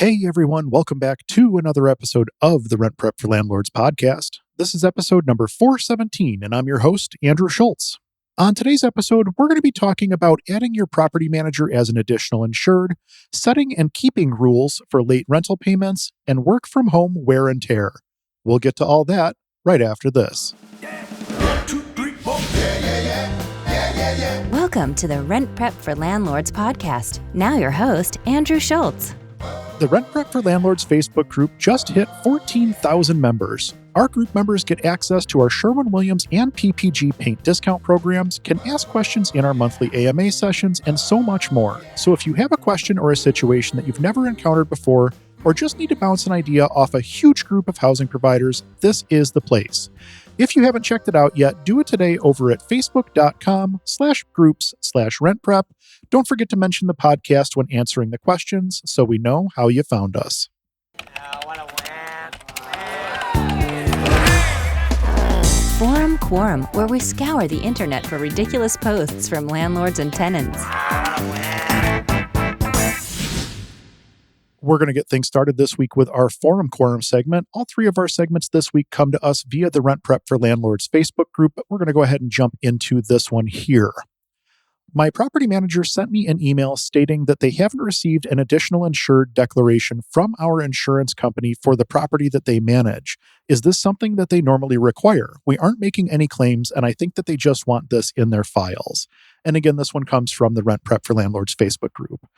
Hey everyone, welcome back to another episode of the Rent Prep for Landlords podcast. This is episode number 417, and I'm your host, Andrew Schultz. On today's episode, we're going to be talking about adding your property manager as an additional insured, setting and keeping rules for late rental payments, and work from home wear and tear. We'll get to all that right after this. Welcome to the Rent Prep for Landlords podcast. Now your host, Andrew Schultz. The Rent Prep for Landlords Facebook group just hit 14,000 members. Our group members get access to our Sherwin-Williams and PPG paint discount programs, can ask questions in our monthly AMA sessions, and so much more. So if you have a question or a situation that you've never encountered before, or just need to bounce an idea off a huge group of housing providers, this is the place. If you haven't checked it out yet, do it today over at facebook.com/groups/rentprep. Don't forget to mention the podcast when answering the questions so we know how you found us. Forum Quorum, where we scour the internet for ridiculous posts from landlords and tenants. We're going to get things started this week with our Forum Quorum segment. All three of our segments this week come to us via the Rent Prep for Landlords Facebook group, but we're going to go ahead and jump into this one here. My property manager sent me an email stating that they haven't received an additional insured declaration from our insurance company for the property that they manage. Is this something that they normally require? We aren't making any claims, and I think that they just want this in their files. And again, this one comes from the Rent Prep for Landlords Facebook group.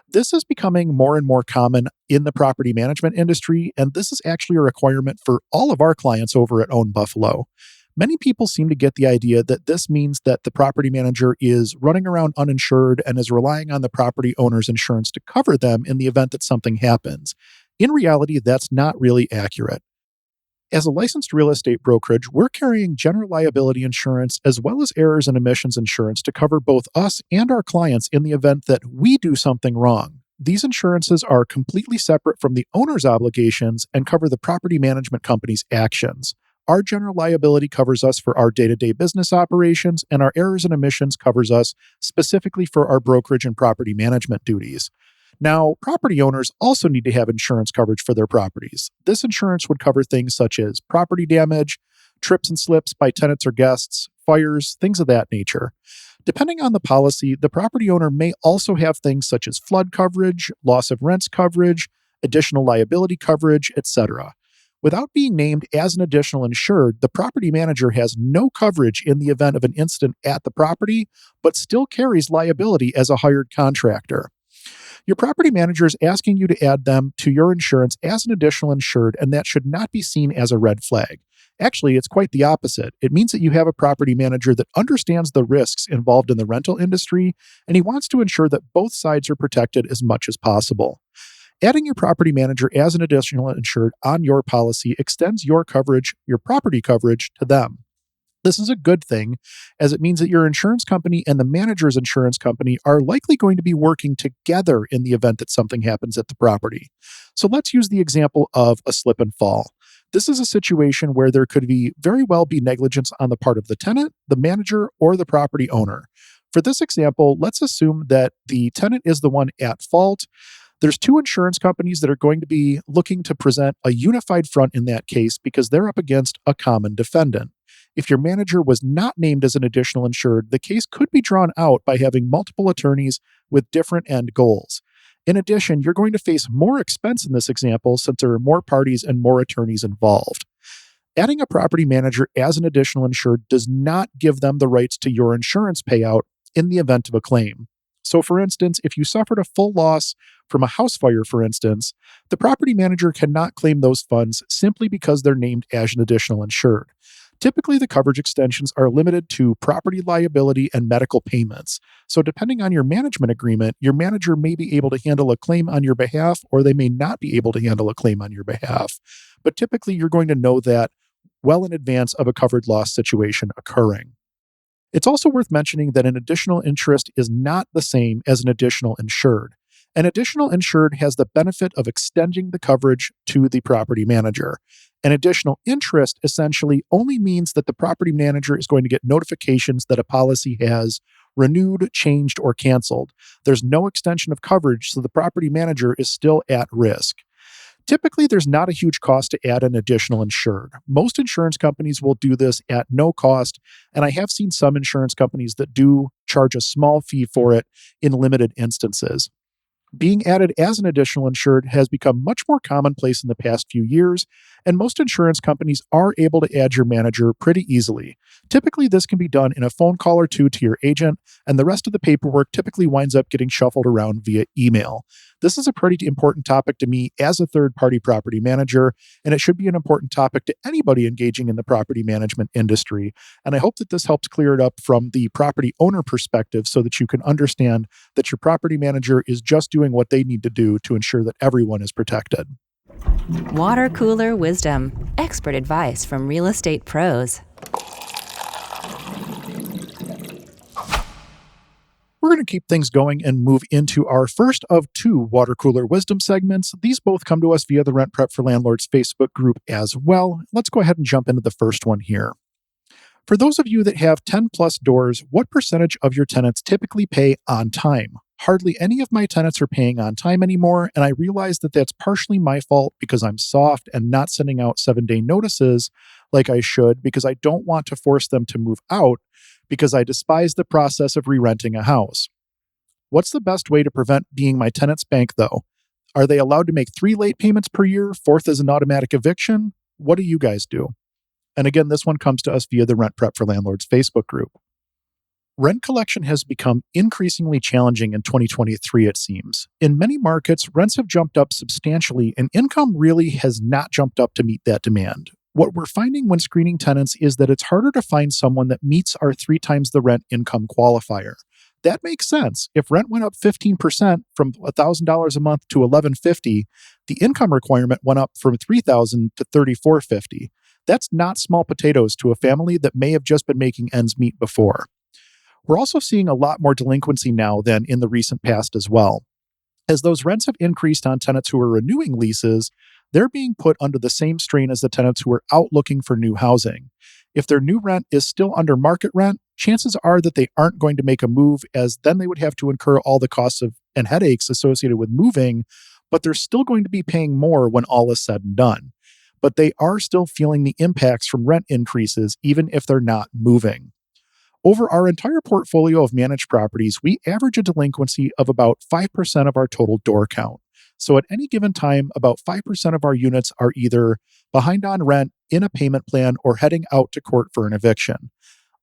This is becoming more and more common in the property management industry, and this is actually a requirement for all of our clients over at Own Buffalo. Many people seem to get the idea that this means that the property manager is running around uninsured and is relying on the property owner's insurance to cover them in the event that something happens. In reality, that's not really accurate. As a licensed real estate brokerage, we're carrying general liability insurance as well as errors and omissions insurance to cover both us and our clients in the event that we do something wrong. These insurances are completely separate from the owner's obligations and cover the property management company's actions. Our general liability covers us for our day-to-day business operations, and our errors and omissions covers us specifically for our brokerage and property management duties. Now, property owners also need to have insurance coverage for their properties. This insurance would cover things such as property damage, trips and slips by tenants or guests, fires, things of that nature. Depending on the policy, the property owner may also have things such as flood coverage, loss of rents coverage, additional liability coverage, etc. Without being named as an additional insured, the property manager has no coverage in the event of an incident at the property, but still carries liability as a hired contractor. Your property manager is asking you to add them to your insurance as an additional insured, and that should not be seen as a red flag. Actually, it's quite the opposite. It means that you have a property manager that understands the risks involved in the rental industry, and he wants to ensure that both sides are protected as much as possible. Adding your property manager as an additional insured on your policy extends your coverage, your property coverage, to them. This is a good thing, as it means that your insurance company and the manager's insurance company are likely going to be working together in the event that something happens at the property. So let's use the example of a slip and fall. This is a situation where there could very well be negligence on the part of the tenant, the manager, or the property owner. For this example, let's assume that the tenant is the one at fault. There's two insurance companies that are going to be looking to present a unified front in that case because they're up against a common defendant. If your manager was not named as an additional insured, the case could be drawn out by having multiple attorneys with different end goals. In addition, you're going to face more expense in this example since there are more parties and more attorneys involved. Adding a property manager as an additional insured does not give them the rights to your insurance payout in the event of a claim. So for instance, if you suffered a full loss from a house fire, for instance, the property manager cannot claim those funds simply because they're named as an additional insured. Typically, the coverage extensions are limited to property liability and medical payments. So depending on your management agreement, your manager may be able to handle a claim on your behalf, or they may not be able to handle a claim on your behalf. But typically, you're going to know that well in advance of a covered loss situation occurring. It's also worth mentioning that an additional interest is not the same as an additional insured. An additional insured has the benefit of extending the coverage to the property manager. An additional interest essentially only means that the property manager is going to get notifications that a policy has renewed, changed, or canceled. There's no extension of coverage, so the property manager is still at risk. Typically, there's not a huge cost to add an additional insured. Most insurance companies will do this at no cost, and I have seen some insurance companies that do charge a small fee for it in limited instances. Being added as an additional insured has become much more commonplace in the past few years, and most insurance companies are able to add your manager pretty easily. Typically, this can be done in a phone call or two to your agent, and the rest of the paperwork typically winds up getting shuffled around via email. This is a pretty important topic to me as a third-party property manager, and it should be an important topic to anybody engaging in the property management industry. And I hope that this helps clear it up from the property owner perspective so that you can understand that your property manager is just doing what they need to do to ensure that everyone is protected. Water cooler wisdom. Expert advice from real estate pros. We're going to keep things going and move into our first of two water cooler wisdom segments. These both come to us via the Rent Prep for Landlords Facebook group as well. Let's go ahead and jump into the first one here. For those of you that have 10 plus doors, what percentage of your tenants typically pay on time? Hardly any of my tenants are paying on time anymore, and I realize that that's partially my fault because I'm soft and not sending out 7-day notices like I should because I don't want to force them to move out because I despise the process of re-renting a house. What's the best way to prevent being my tenant's bank, though? Are they allowed to make 3 late payments per year? 4th is an automatic eviction? What do you guys do? And again, this one comes to us via the Rent Prep for Landlords Facebook group. Rent collection has become increasingly challenging in 2023, it seems. In many markets, rents have jumped up substantially, and income really has not jumped up to meet that demand. What we're finding when screening tenants is that it's harder to find someone that meets our 3 times the rent income qualifier. That makes sense. If rent went up 15% from $1,000 a month to $1,150, the income requirement went up from $3,000 to $3,450. That's not small potatoes to a family that may have just been making ends meet before. We're also seeing a lot more delinquency now than in the recent past as well. As those rents have increased on tenants who are renewing leases, they're being put under the same strain as the tenants who are out looking for new housing. If their new rent is still under market rent, chances are that they aren't going to make a move, as then they would have to incur all the costs and headaches associated with moving, but they're still going to be paying more when all is said and done. But they are still feeling the impacts from rent increases, even if they're not moving. Over our entire portfolio of managed properties, we average a delinquency of about 5% of our total door count. So at any given time, about 5% of our units are either behind on rent, in a payment plan, or heading out to court for an eviction.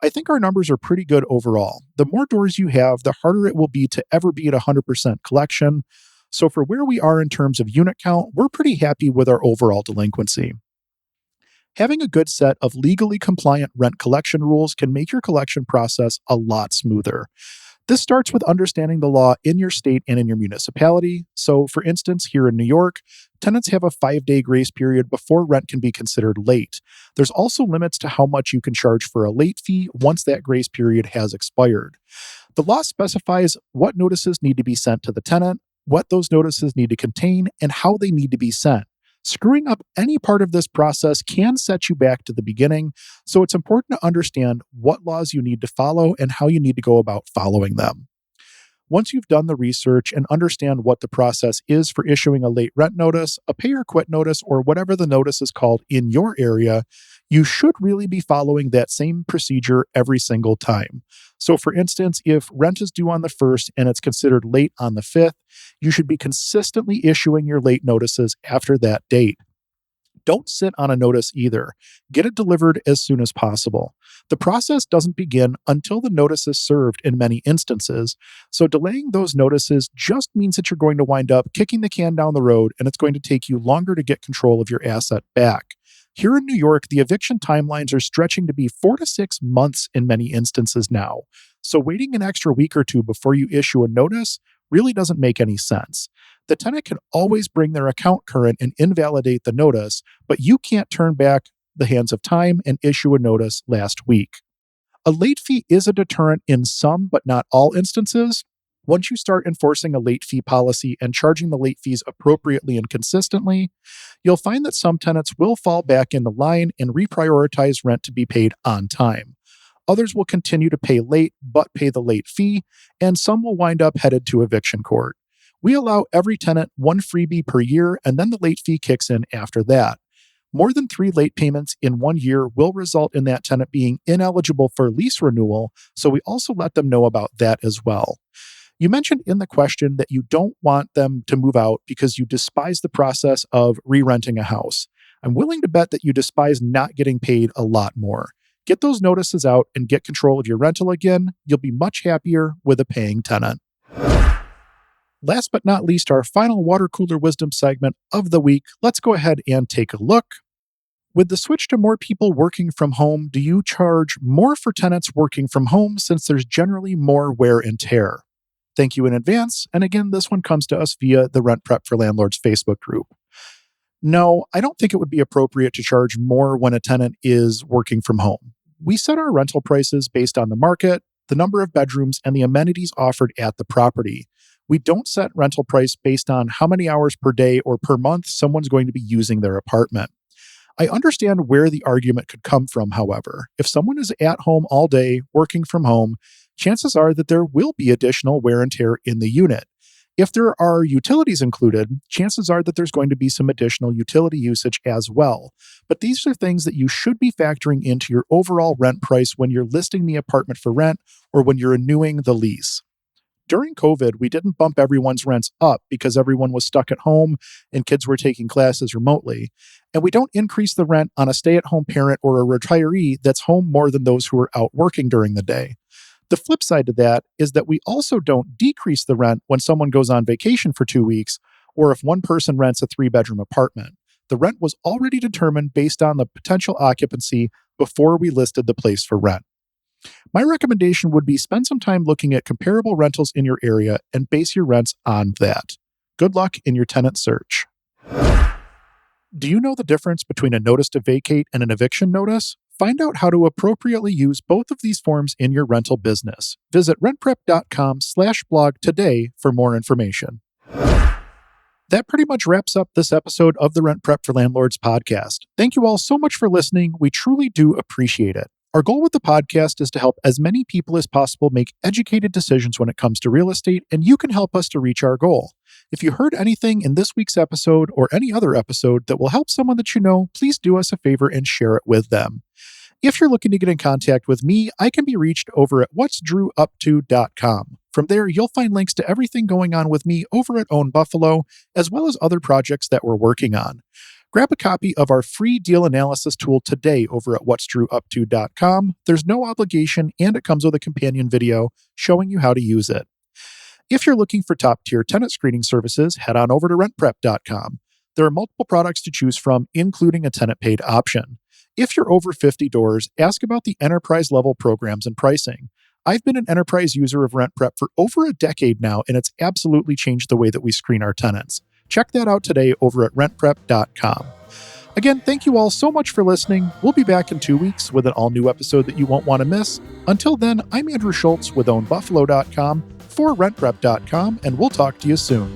I think our numbers are pretty good overall. The more doors you have, the harder it will be to ever be at 100% collection. So for where we are in terms of unit count, we're pretty happy with our overall delinquency. Having a good set of legally compliant rent collection rules can make your collection process a lot smoother. This starts with understanding the law in your state and in your municipality. So, for instance, here in New York, tenants have a 5-day grace period before rent can be considered late. There's also limits to how much you can charge for a late fee once that grace period has expired. The law specifies what notices need to be sent to the tenant, what those notices need to contain, and how they need to be sent. Screwing up any part of this process can set you back to the beginning, so it's important to understand what laws you need to follow and how you need to go about following them. Once you've done the research and understand what the process is for issuing a late rent notice, a pay or quit notice, or whatever the notice is called in your area, you should really be following that same procedure every single time. So for instance, if rent is due on the 1st and it's considered late on the 5th, you should be consistently issuing your late notices after that date. Don't sit on a notice either. Get it delivered as soon as possible. The process doesn't begin until the notice is served in many instances, so delaying those notices just means that you're going to wind up kicking the can down the road, and it's going to take you longer to get control of your asset back. Here in New York, the eviction timelines are stretching to be 4 to 6 months in many instances now, so waiting an extra week or two before you issue a notice really doesn't make any sense. The tenant can always bring their account current and invalidate the notice, but you can't turn back the hands of time and issue a notice last week. A late fee is a deterrent in some, but not all instances. Once you start enforcing a late fee policy and charging the late fees appropriately and consistently, you'll find that some tenants will fall back into line and reprioritize rent to be paid on time. Others will continue to pay late, but pay the late fee, and some will wind up headed to eviction court. We allow every tenant one freebie per year, and then the late fee kicks in after that. More than 3 late payments in 1 year will result in that tenant being ineligible for lease renewal, so we also let them know about that as well. You mentioned in the question that you don't want them to move out because you despise the process of re-renting a house. I'm willing to bet that you despise not getting paid a lot more. Get those notices out and get control of your rental again. You'll be much happier with a paying tenant. Last but not least, our final water cooler wisdom segment of the week. Let's go ahead and take a look. With the switch to more people working from home, do you charge more for tenants working from home since there's generally more wear and tear? Thank you in advance. And again, this one comes to us via the Rent Prep for Landlords Facebook group. No, I don't think it would be appropriate to charge more when a tenant is working from home. We set our rental prices based on the market, the number of bedrooms, and the amenities offered at the property. We don't set rental price based on how many hours per day or per month someone's going to be using their apartment. I understand where the argument could come from, however. If someone is at home all day, working from home, chances are that there will be additional wear and tear in the unit. If there are utilities included, chances are that there's going to be some additional utility usage as well. But these are things that you should be factoring into your overall rent price when you're listing the apartment for rent or when you're renewing the lease. During COVID, we didn't bump everyone's rents up because everyone was stuck at home and kids were taking classes remotely. And we don't increase the rent on a stay-at-home parent or a retiree that's home more than those who are out working during the day. The flip side to that is that we also don't decrease the rent when someone goes on vacation for 2 weeks or if one person rents a 3-bedroom apartment. The rent was already determined based on the potential occupancy before we listed the place for rent. My recommendation would be spend some time looking at comparable rentals in your area and base your rents on that. Good luck in your tenant search. Do you know the difference between a notice to vacate and an eviction notice? Find out how to appropriately use both of these forms in your rental business. Visit rentprep.com/blog today for more information. That pretty much wraps up this episode of the Rent Prep for Landlords podcast. Thank you all so much for listening. We truly do appreciate it. Our goal with the podcast is to help as many people as possible make educated decisions when it comes to real estate, and you can help us to reach our goal. If you heard anything in this week's episode or any other episode that will help someone that you know, please do us a favor and share it with them. If you're looking to get in contact with me, I can be reached over at whatsdrewupto.com. From there, you'll find links to everything going on with me over at Own Buffalo, as well as other projects that we're working on. Grab a copy of our free deal analysis tool today over at whatsdrewupto.com. There's no obligation, and it comes with a companion video showing you how to use it. If you're looking for top-tier tenant screening services, head on over to rentprep.com. There are multiple products to choose from, including a tenant-paid option. If you're over 50 doors, ask about the enterprise-level programs and pricing. I've been an enterprise user of RentPrep for over a decade now, and it's absolutely changed the way that we screen our tenants. Check that out today over at rentprep.com. Again, thank you all so much for listening. We'll be back in 2 weeks with an all-new episode that you won't want to miss. Until then, I'm Andrew Schultz with OwnBuffalo.com for rentprep.com, and we'll talk to you soon.